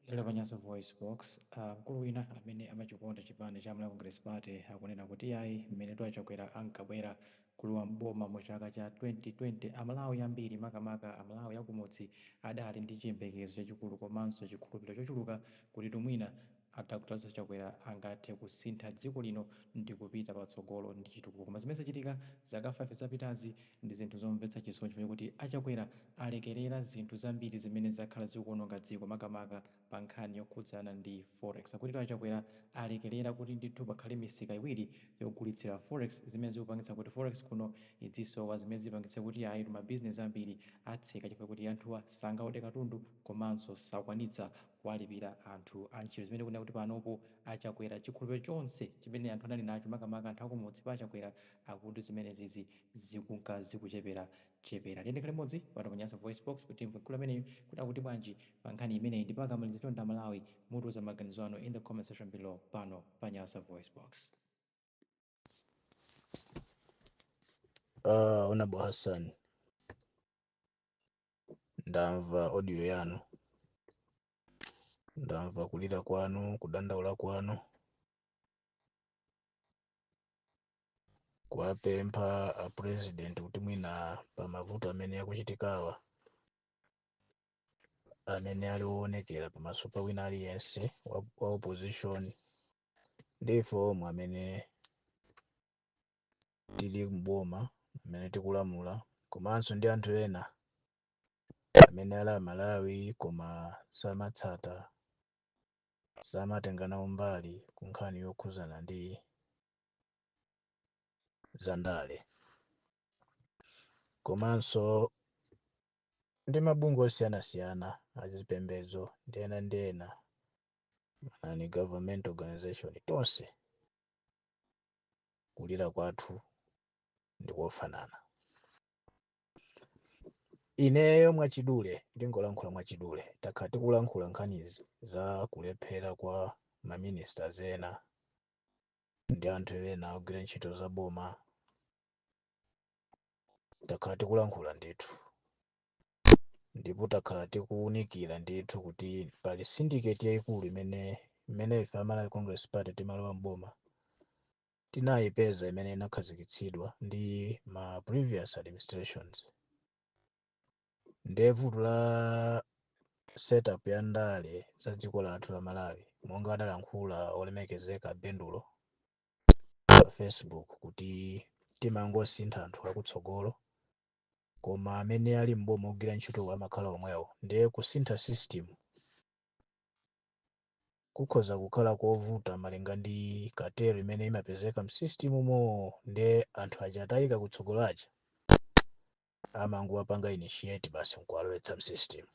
Lero panyaso voice box mkulu wina amene amachikonda chipani cha Malawi Congress Party akunena kuti ayi mmene Achakwera ankabwera kulowa mboma mu chaka cha 2020 amalawi ambiri makamaka amalawi akumudzi adali ndi chiyembekezo chachikulu komanso chikhulupiriro chochuluka kuti tumwina Dr. Chakwera angathe kusintha dziko lino ndi kupita patsogolo ndi chitukuko. Koma zimene zachitika zaka 5 zapitazi ndi zinthu zomvetsa chisoni chifukwa kuti Achakwera alekerera zinthu zambiri zimene zakhala zikuononga dziko makamaka pa nkhani yokhudzana ndi forex. Akuti Achakwera alekerera kuti ndithu pakhale misika iwiri yogulitsira forex zimene zikupangitsa kuti forex kuno idzisowa, zimene zipangitsa kuti ayi mabizinesi ambiri atseka chifukwa kuti anthuwa sangaode katundu komanso sakwanitsa kuwalipira anthu antchito, zimene kunena kuti panopo Achakwera chikhulupiriro chonse chimene anthu anali nacho makamaka anthu akumudzi pa Achakwera akuti zimene zizi zikunka zikuchepera chepera. Tiyendekale limodzi pano pa Nyasa voice box kuti mkulu ameneyu kuti akuti bwanji pa nkhani imeneyi ndipo akamaliza chonda Malawi mutuza maganizo ano in the comment section below pano pa Nyasa voice box. Honorable Hassan, ndamva audio yanu, ndamva kulira kwanu, kudandaula kwanu, kuwapempha a president kuti mwina pa mavuto amene akuchitikawa amene aliwoonekera pamaso pa wina aliyense wa opposition ndife omwe amene tili mboma amene tikulamula komanso ndi anthu ena amene ali Malawi koma samatsata samatengana umbali ku nkhani yokhuzana ndi zandale komanso ndi mabungwe osiyanasiyana azipembedzo ndi ena ni government organization tonse kulira kwathu ndikofanana. Ineyo mwachidule ndingolankhula mwachidule takhala tikulankhula nkhanizi za kulephera kwa maministers ena ndi anthu ena ogwira ntchito za boma, takhala tikulankhula ndithu ndipo takhala tikuwunikira ndithu kuti pali syndicate yayikulu imene ife Malawi Congress Party timalowa mboma tinayipeza imene inakhazikitsidwa ndi ma previous administrations. Vuto la setup ya ndale za dziko lathu la Malawi monga adalankhula olemekezeka Bendulo pa Facebook kuti timangosintha anthu akutsogolo koma amene ali mboma ogwira ntchito amakhala omwewo. Ndiye kusintha system kukhoza kukhala kovuta malinga ndi katero imene imapezeka msystem umo, ndiye anthu aja atayika kutsogolo aja amanguwapanga initiate basi nkuwalowetsa msystem.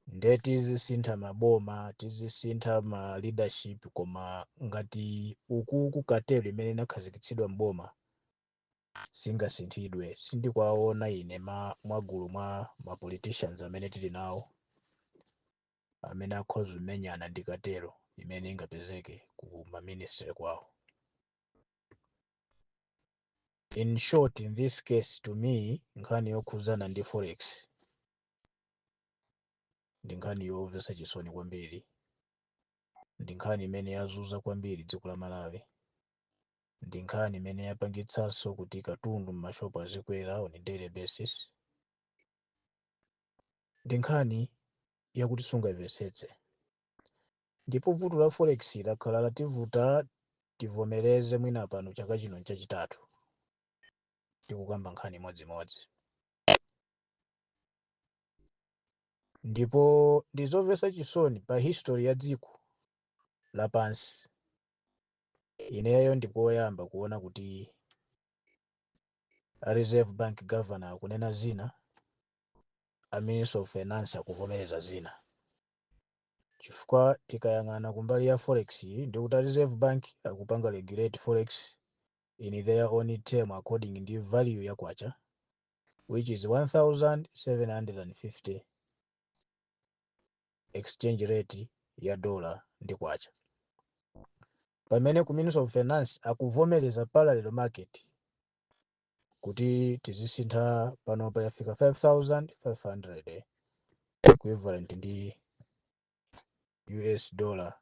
Ndiye tizisintha maboma, tizisintha ma leadership koma ngati uku katero imene inakhazikitsidwa mboma singasinthidwe. Sindikwaona ine mwagulu mwa ma politicians amene tili nawo amene akhoza kumenyana ndi katero imene ingapezeke ku ma ministry kwawo. In short, in this case to me nkhani yokhuzana ndi forex ndi nkhani yomvetsa chisoni kwambiri, ndi nkhani imene yazunza kwambiri dziko la Malawi, ndi nkhani imene yapangitsanso kuti katundu m'mashopu azikwera on a daily basis, ndi nkhani yakuti sungayimvetsetse. Ndipo vuto la forex lakhala lativuta tivomereze mwina pano chaka chino chachitatu tikukamba nkhani imodzimodzi. Ndipo ndizomvetsa chisoni pa history ya dziko lapansi. Ineyo ndikoyamba kuona kuti a Reserve Bank Governor akunena zina, a Minister of Finance akuvomereza zina. Chifukwa tikayang'ana kumbali ya forex ndikuti a Reserve Bank akupanga regulate forex in their own term according ndi value ya kwacha which is 1750 exchange rate ya dollar ndi kwacha. Pamene ku Minister of Finance akuvomereza parallel market kuti tizisintha pano payafika 5500 equivalent ndi US dollar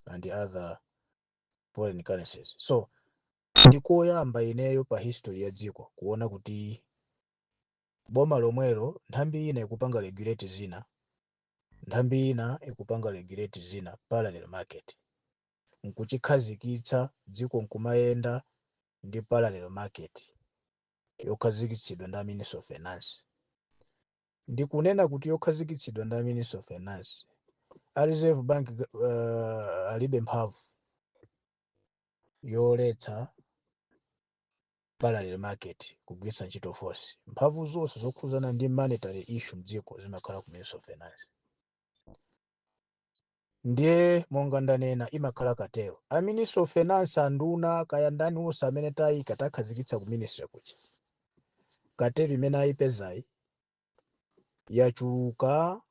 and other foreign currencies. So ndikoyamba ineyo pa history ya dziko kuona kuti boma lomwelo nthambi ina ikupanga regulate zina, nthambi ina ikupanga regulate zina, parallel market, nkuchikhazikitsa dziko nkumayenda ndi parallel market yokhazikitsidwa ndi Ministry of Finance. Ndikunena kuti yokhazikitsidwa ndi Ministry of Finance, a Reserve Bank alibe mphamvu yoletsa parallel market kugwiritsa ntchito force. Mphamvu zonse zokhuzana ndi monetary issue mdziko zimakhala ku Ministry of Finance. Ndiye monga ndanena imakhala katero. A Ministry of Finance anduna kaya ndani wonse amene tayika takhazikitsa ku ministry kuja. Katero imene ayipezayi yachuluka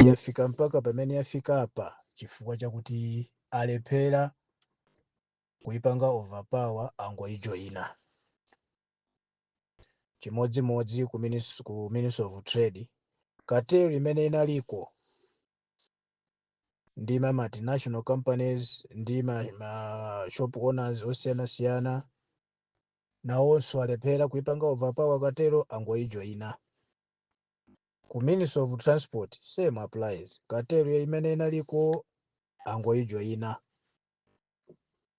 yafika mpaka pamene yafika apa chifukwa chakuti alephera kuipanga overpower angoijoyina. Chimodzimodzi ku Ministry of Trade, katero imene inaliko ndi ma multinational companies ndi ma shop owners osiyanasiyana nawonso alephera kuipanga overpower katero angoijoyina. Ku Ministry of Transport same applies, katero imene inaliko angoijoyina.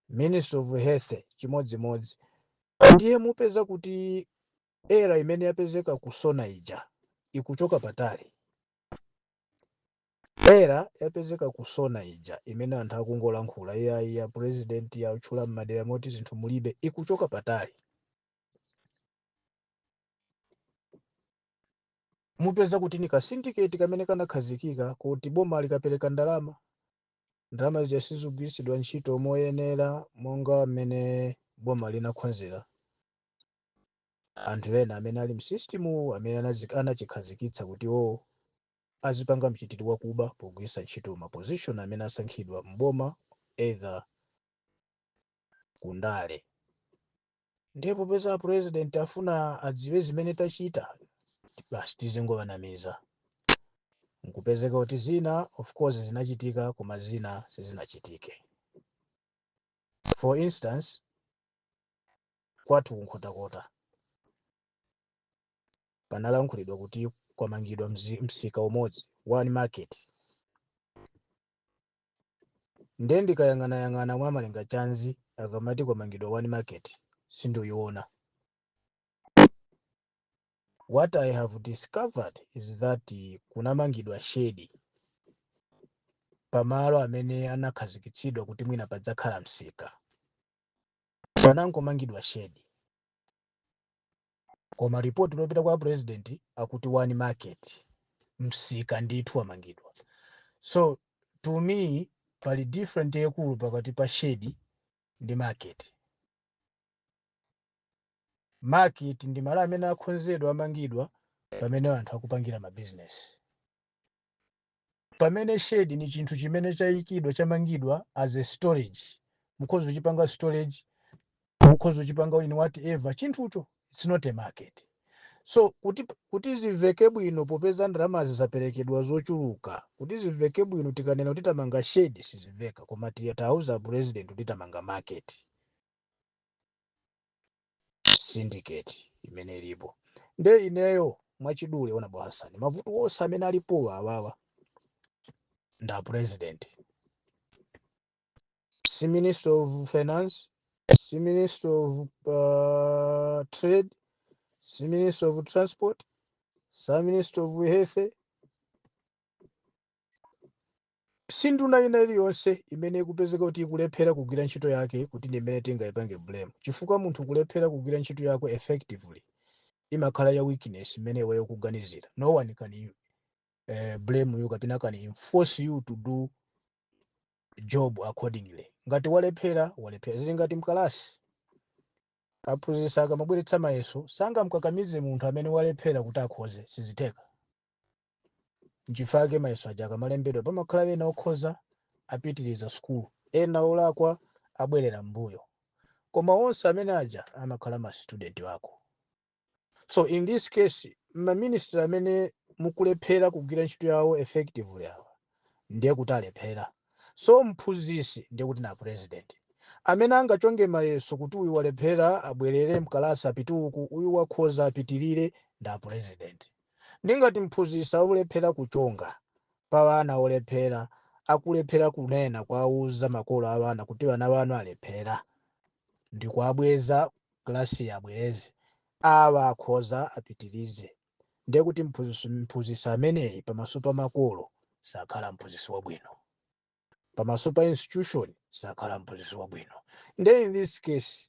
Ministry of Health chimodzimodzi. Ndiye mupeza kuti era imene yapezeka kusona ija ikuchoka patali. Era yapezeka kusona ija imene anthu akungolankhula ya president ya utchula m'madera moti zinthu mulibe ikuchoka patali. Mupeza kuti ni ka syndicate kamene kanakhazikika kuti boma likapereka ndalama zija sizigwiritsidwa ntchito moyenera monga mmene boma linakhonzera. Anthu ena amene ali msystem amene anachikhazikitsa kuti azipanga mchitidwe wakuba pogwiritsa ntchito ma position amene asankhidwa mboma either kundale. Ndipo peza president afuna adziwe zimene tachita basi tizingowanamiza. Nkupezeka kuti zina of course zinachitika koma zina sizinachitike. For instance, kwathu kunkhotakota panalankhulidwa kuti kwamangidwa msika umodzi, one market. Nde ndikayang'anayang'ana mwa malinga chanzi akamati kwamangidwa one market sindiyiona. What I have discovered is that kunamangidwa shedi pamalo amene anakhazikitsidwa kuti mwina padzakhala msika. Panangomangidwa shedi. Koma report lopita kwa president akuti one market, msika ndithu wamangidwa. So to me pali different yakulu pakati pa shedi ndi market. Market ndi malo amene akhonzedwa amangidwa pamene anthu akupangira ma business. Pamene shedi ni chinthu chimene chayikidwa chamangidwa as a storage. Mukhozo chipanga storage, mukhozo chipanga in whatever chinthucho, it's not a market. So kuti ziveke bwino popeza ndalama zisaperekedwa zochuluka, kuti ziveke bwino tikanena kuti tamanga shedi siziveka, koma tauza president kuti tamanga market. Syndicate imene ilipo. Nde ineyo mwachidule ona Hassan, mavuto wonse amene alipo awawa nda president. Si Minister of Finance, si Minister of Trade, si Minister of Transport, si Minister of Health, sinduna ina iliyonse imene ikupezeka kuti ikulephera kugwira ntchito yake kuti ndi imene tingayipange blame. Chifukwa munthu kulephera kugwira ntchito yako effectively imakhala ya weakness imene iweyo kuganizira. No one can blame you kapena can enforce you to do job accordingly. Ngati walephera zili ngati mkalasi aphunzitsi akamabweretsa mayeso sangamkakamize munthu amene walephera kuti akhoze, siziteka. Nchifake mayeso aja akamalembedwa pamakhala ena okhoza apitiriza school, ena olakwa abwerera mbuyo, koma onse amene aja amakhala ma student wako. So in this case ma minister amene mukulephera kugwira ntchito yawo effectively awa ndiye kuti alephera. So mphunzitsi ndiye kuti na president amene angachonge mayeso kuti uyu walephera abwerere mkalasi apituku, uyu wakhoza apitirire nda president. Ndingati mphunzitsi akulephera kuchonga pa wana olephera, akulephera kunena kwauza makolo a wana kuti wana wanu alephera, ndikuabweza klasi yabwereze awa akhoza apitirize. Ndiye kuti mphunzitsi ameneyi pamaso pa makolo sakhala mphunzitsi wabwino, pamaso pa institution sakhala mphunzitsi wabwino. Ndiye in this case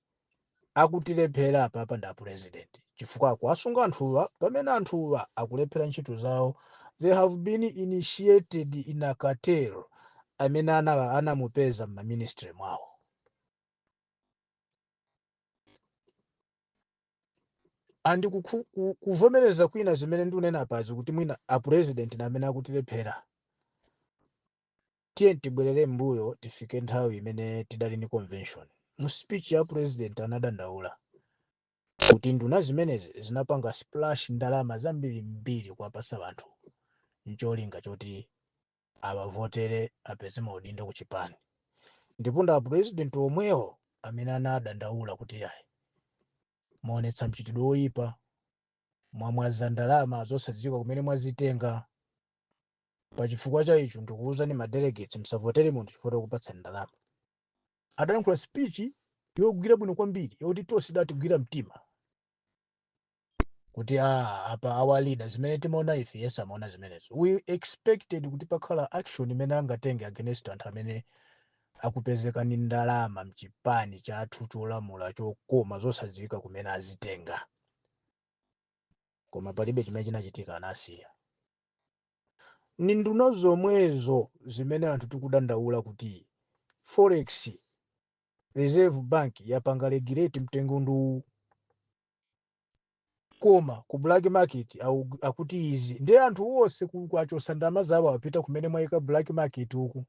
akutilephera apapa nda president chifukwa akuwasunga anthuwa pamene anthuwa akulephera ntchito zawo. They have been initiated in a cartel amene anamupeza m'maministry mwawo. Andi kuvomereza kwina zimene ndikunena pazi kuti mwina a president amene akutilephera. Tiye tibwerere mbuyo tifike nthawi imene tidali ni convention. Mu speech ya president anadandaula kuti nduna zimenezi zinapanga splash ndalama zambiri mbiri kuwapasa anthu ncholinga choti awavotere apeze maudindo ku chipani. Ndipo nda president omwewo amene anadandaula kuti ayi muonetsa mchitidwe oyipa, mwamwaza ndalama zosadziwika kumene mwazitenga. Pachifukwa cha icho ndikuwuzani ma delegates msavotere munthu chifukwa kupatsa ndalama. Adalankhula speech yogwira bwino kwambiri yoti tonse datigwira mtima kuti apa our leaders zimene timaona ife yes amaona zimenezo. We expected kuti pakhala action imene angatenge against anthu amene akupezeka ni ndalama mchipani chathu cholamula chokoma zosadziwika kumene azitenga, koma palibe chimene chinachitika, anasiya. Ni nduna zomwezo zimene anthu tikudandaula kuti Forex Reserve Bank yapanga regulate mtengo ndu koma ku black market akuti izi ndiye anthu wonse kwachosa ndalama zawo apita kumene mwayika black market uku.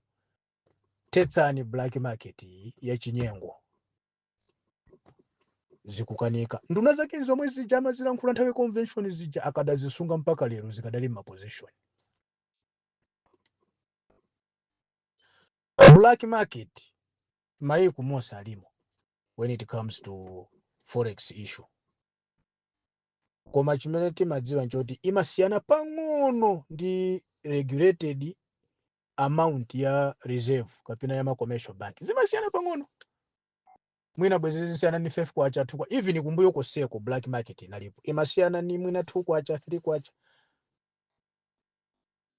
Tetsani black market ya chinyengo zikukanika. Nduna zake zomwe zija amazilankhula nthawi convention zija akadazisunga mpaka lero zikadali ma position. Black market mayiku monse alimo when it comes to forex issue, koma chimene timadziwa nchoti imasiyana pang'ono ndi regulated amount ya reserve kapena ya ma commercial bank, zimasiyana pang'ono. Mwina bwezi zisiyana ni 5 kwacha 2 kwa even kumbuyo koseko black market inalipo imasiyana ni mwina 2 kwacha 3 kwacha.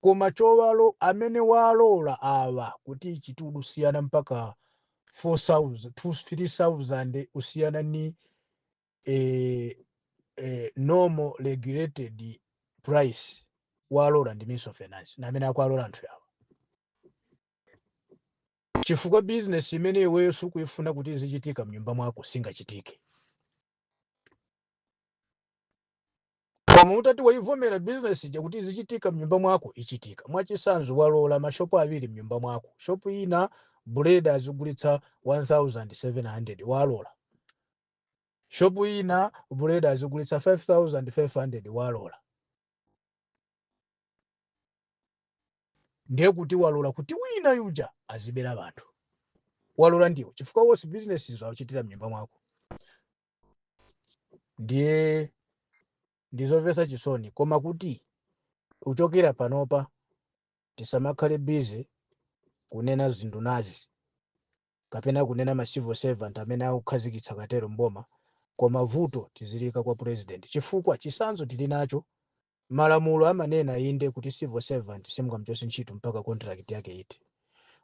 Koma chowalo amene walola awa kuti ichitudu siyana mpaka 4,000 3,000 usiyana ni normal regulated price walola ndi Ministry of Finance na amene akwalola anthu yawo. Chifukwa business imene iweyo sukuyifuna kuti izichitika mnyumba mwako singachitike. Koma utati waivomera business kuti izichitika mnyumba mwako ichitika. Mwachisanzo walola mashopu awiri mnyumba mwako. Shopu ina bread azigulitsa 1,700 walola. Shopu ina bread azigulitsa 5,500 walola. Ndiye kuti walola kuti wina yuja azibera abantu. Walola ndiwo chifukwa wose business izo achitira mnyumba mwako. Ndiye ndizomvetsa chisoni, koma kuti uchokera panopa tisamakhale busy kunena zindunazi kapena kunena ma civil servant amene akukhazikitsa katero mboma, koma vuto tizilika kwa president chifukwa chisanzo tili nacho. Malamulo amanena inde kuti civil servant simungamchotse ntchito mpaka contract yake ite,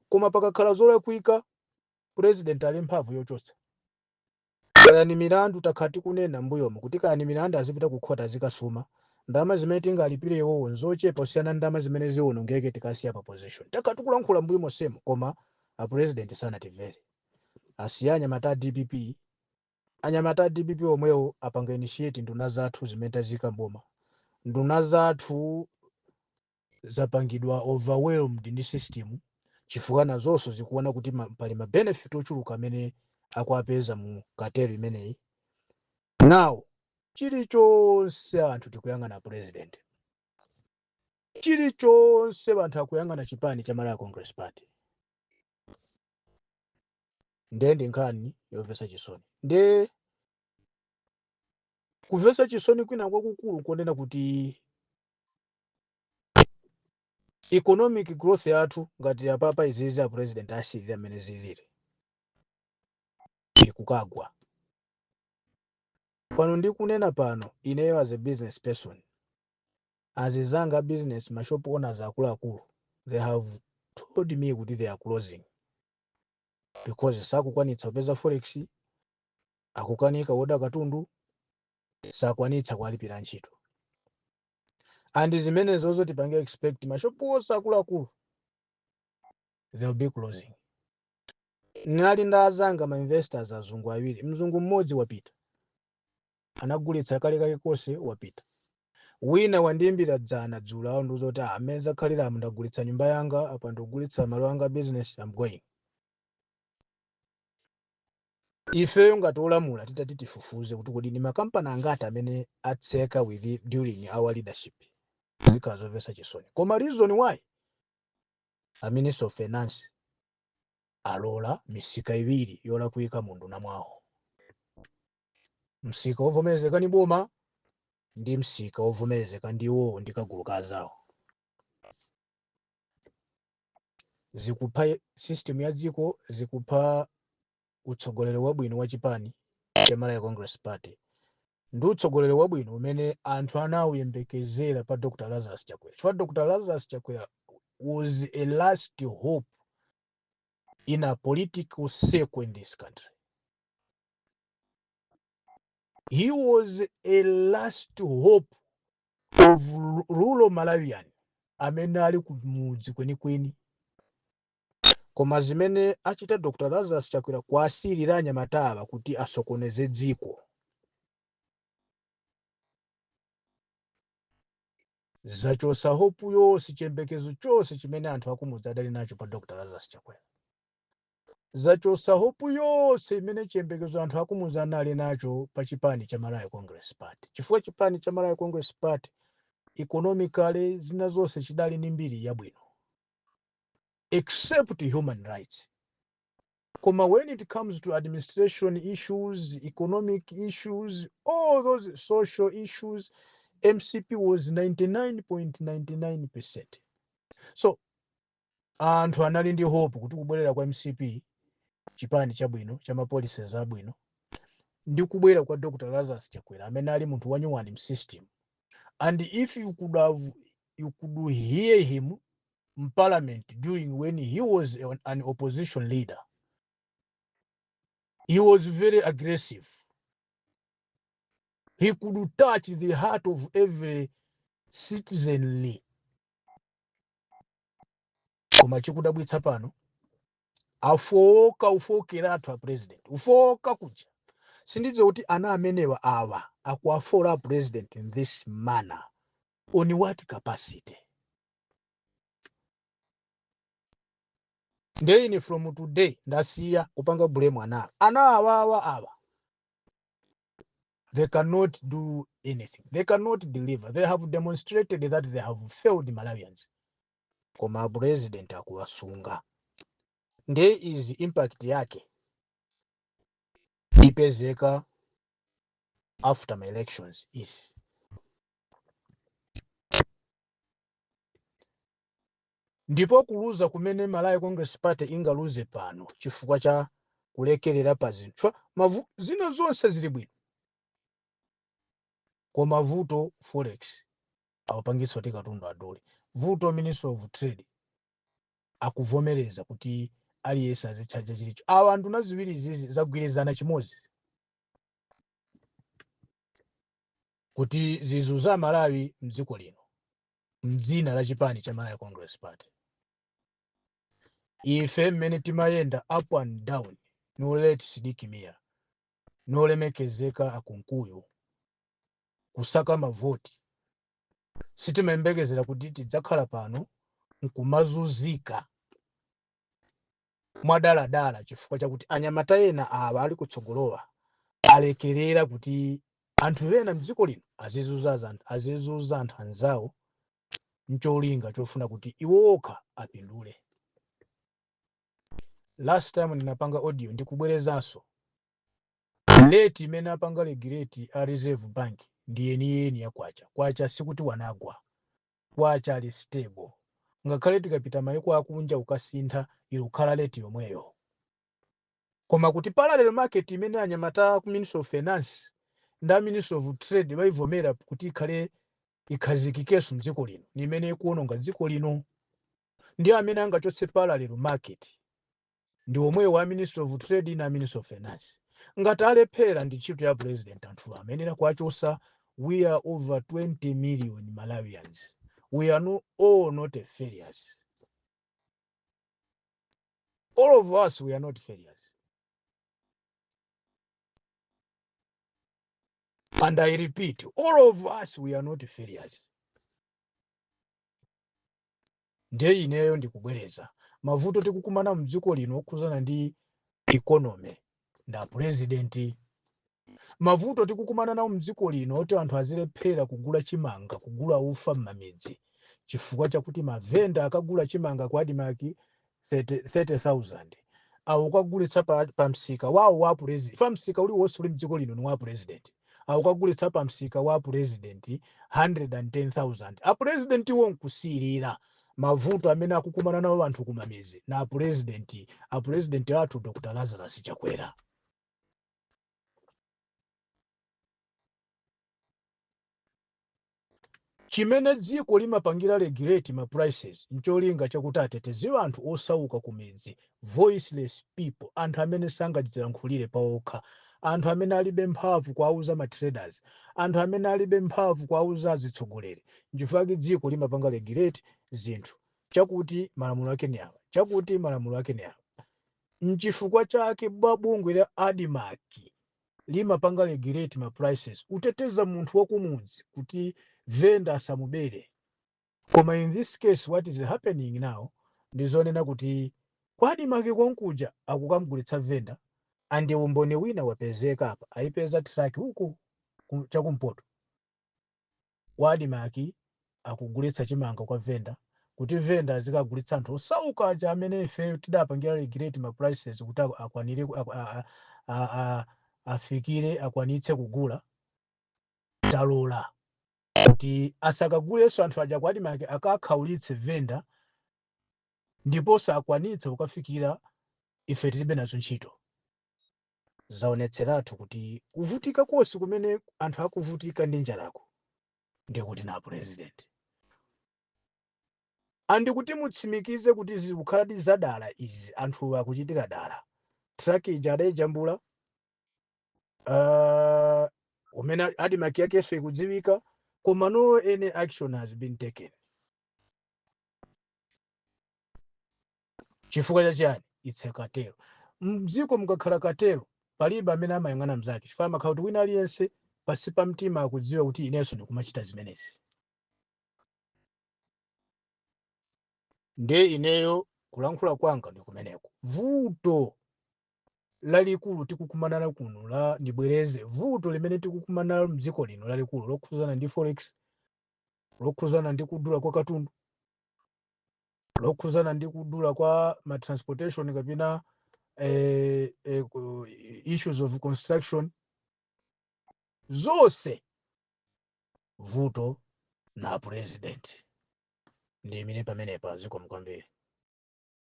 koma pakakhala zolakwika president ali mphamvu yochotsa. Kayani milandu takhati kunena mbuyomo kuti kayani milandu azipita ku court azikasuma ndalama zimene tingalipire iwowo nzochepa kusiyana ndalama zimene ziwonongeke tikasiya pa position. Takhati kulankhula mbuyomo semo, koma a president sanatimvere. Asiya anyamata a DPP, anyamata a DPP omwewo apanga initiate nduna zathu zimene tazika mboma. Nduna zathu zapangidwa overwhelmed ndi system chifukwa nazonso zikuona kuti pali ma benefit ochuluka amene akuapeza mu katero imeneyi. Now chilichonse anthu tikuyang'ana president. chilichonse banthu akuyang'ana chipani cha Malawi Congress Party. Ndi nkhani yomvetsa chisoni. Ndi kumvetsa chisoni kwina kwakukulu kunena kuti economic growth yathu ngati apapa izizi a president asirira amene zilili ikukagwa. Pano ndikunena pano ineyo as a business person, azizanga business mashop owners akuluakulu, they have told me kuti they are closing because sakukwanitsa kupeza forex, akukanika oda katundu, sakwanitsa kuwalipira ntchito. And zimene zozo tipange expect mashop onse akuluakulu they will be closing. Nali ndazanga ma investors azungu awiri, mzungu mmodzi wapita anagulitsa kale kake konse wapita. Wina wandimbira dzana dzulo awo nduzoti ameza khalira ndagulitsa nyumba yanga apa ndogulitsa malo anga business, I'm going. Ifeyo ngati olamula titati tifufuze kuti kodi ni makampani angati amene atseka during our leadership. Zikazomvetsa chisoni. Koma reason why a Minister of Finance alola misika iwiri yola kuyika munduna mwawo. Msika ovomerezeka ni boma ndi msika ovomerezeka ndiwo ndikagulu kazawo. Zikupha system ya dziko, zikupha utsogoleri wabwino wa chipani cha Malawi Congress Party. Ndi utsogoleri wabwino umene anthu anawuyembekezera pa Dr. Lazarus Chakwera. Chifukwa Dr. Lazarus Chakwera was a last hope in a political circle in this country. He was a last hope of rural Malawian amene ali kumudzi kwenikweni. Koma zimene achita Dr. Lazarus Chakwera kwasirira anyamatawa kuti asokoneze dziko. Zachosa hope yonse, chiyembekezo chonse chimene anthu akumudzi adali nacho pa Dr. Lazarus Chakwera. Zachosa hope yonse imene chiyembekezo anthu akumudzi anali nacho pa chipani cha Malawi Congress Party. Chifukwa chipani cha Malawi Congress Party economically zina zonse chidali ni mbiri yabwino, except human rights. Koma when it comes to administration issues, economic issues, all those social issues, MCP was 99.99%. So anthu anali ndi hope kuti kubwerera kwa MCP chipani chabwino chama policies abwino ndi kubwera kwa Dr. Lazarus Chakwera amene ali munthu wanyuwani msystem. And if you could hear him in parliament during when he was an opposition leader, he was very aggressive. He could touch the heart of every citizenly. Koma chikudabwitsa pano ufokera athu a president, ufoka kuja. Sindidzo kuti ana amenewa awa akuafola president in this manner. On what capacity? Ndeni from today ndasiya kupanga blame ana awa. They cannot do anything. They cannot deliver. They have demonstrated that they have failed Malawians. Koma president akuwasunga. Nde is impact yake ipezeka after my elections is. Ndipo kuluza kumene Malawi Congress Party ingaluze pano chifukwa cha kulekerera pa zinthu. Zina zonse zili bwino. Koma vuto forex awapangitsa kuti katundu adole. Vuto Minister of Trade akuvomereza kuti aliyense azitchaja chilicho. Awa anthu naziwiri zizi zagwirizana chimozi kuti zizuza Malawi mdziko lino mdzina la chipani cha Malawi Congress Party. Ife mmene timayenda up and down, no let sidikimia, no lemekezeka akunkuyo kusaka mavoti, sitimembekezera kuti tidzakhala pano nkumazuzika mwadaladala chifukwa chakuti anyamata ena awa ali kutsogolowa alekerera kuti anthu ena mdziko lino azizuza anthu anzawo ncholinga chofuna kuti iwoka apindule. Last time ninapanga audio ndikubwerezanso leti imene apanga regulate a Reserve Bank ndi yeniyeni ya kwacha sikuti wanagwa, kwacha ali stable, ngakhale tikapita mayiko akunja ukasintha ikukhala leti yomweyo. Koma kuti parallel market imene anyamata ku Ministry of Finance nda Ministry of Trade bayivomera kuti ikhale ikhazikikeso mdziko lino ni imene ikuononga dziko lino. Ndi amene angachotse parallel market ndi omwe wa Ministry of Trade na Ministry of Finance. Ngati alephera ndi ntchito ya president anthu amenera kwachosa. We are over 20 million Malawians. We are all not failures. All of us, we are not failures. And I repeat, all of us, we are not failures. Ndiye ineyo ndikubwereza mavuto tikukumana mdziko lino okuzana ndi economy nda president. Mavuto tikukumana nawo mdziko lino oti anthu azilephera kugula chimanga, kugula ufa m'mamidzi chifukwa chakuti mavenda akagula chimanga kwa adimaki 30,000 au kagulitsa pa msika wawo wa president. Fa msika uliwonse uli mdziko lino ni wa president. Au kagulitsa pa msika wa president 110,000. A president wonkusirira mavuto amene akukumana nawo anthu kumamizi na a president athu Dr. Lazarus Chakwera. Chimene dziko limapangira regulate ma prices ncholinga chakuti ateteze anthu osauka kumidzi, voiceless people, anthu amene sangadzilankhulire pawokha, anthu amene alibe mphamvu kuauza ma traders, anthu amene alibe mphamvu kuauza azitsogoleri. Nchifukwa dziko limapanga regulate zinthu chakuti malamulo ake ni awa, chakuti malamulo ake ni awa. Nchifukwa chake bungwe la Adimaki limapanga regulate ma prices uteteza munthu wakumudzi kuti venda asamubere. Koma in this case what is happening now ndizonena kuti kwa Adimaki konkuja akukamgulitsa venda ande umboni wina wapezeka apa aipeza track huku chakumpoto. Kwa Adimaki akugulitsa chimanga kwa venda kuti venda zikagulitsa anthu osauka aja amene ife tidapangira regulate ma prices kuti akwanire afikire akwanitse kugula talola kuti asakaguleso anthu aja kwa Adimaki akakhaulitse venda ndipo sakwanitsa kukafikira ife tilibe nazo ntchito. Zaonetseratu kuti kuvutika kosi kumene anthu akuvutika ndi njalako ndiye kuti na president. Andi kuti mutsimikize kuti zikukhala zadala izi anthu akuchitira dala. Track ija adayijambula umene Adimaki yakeso ikudziwika koma no any action has been taken. Chifukwa chachani it's a cartel. Mdziko mukakhala cartel palibe amene amayang'ana mzake chifukwa makhala kuti wina aliyense pasi pa mtima akudziwa kuti inenso ndikumachita zimenezi. Nde ineyo kulankhula kwanga ndikumeneko. Vuto lalikulu tikukumana nalo kuno la ndibwereze vuto limene tikukumana nalo mdziko lino lalikulu lokhuzana ndi forex, lokhuzana ndi kudula kwa katundu, lokhuzana ndi kudula kwa ma transportation kapena issues of construction. Zose vuto na president ndi imene pamenepa ziko mkwambiri.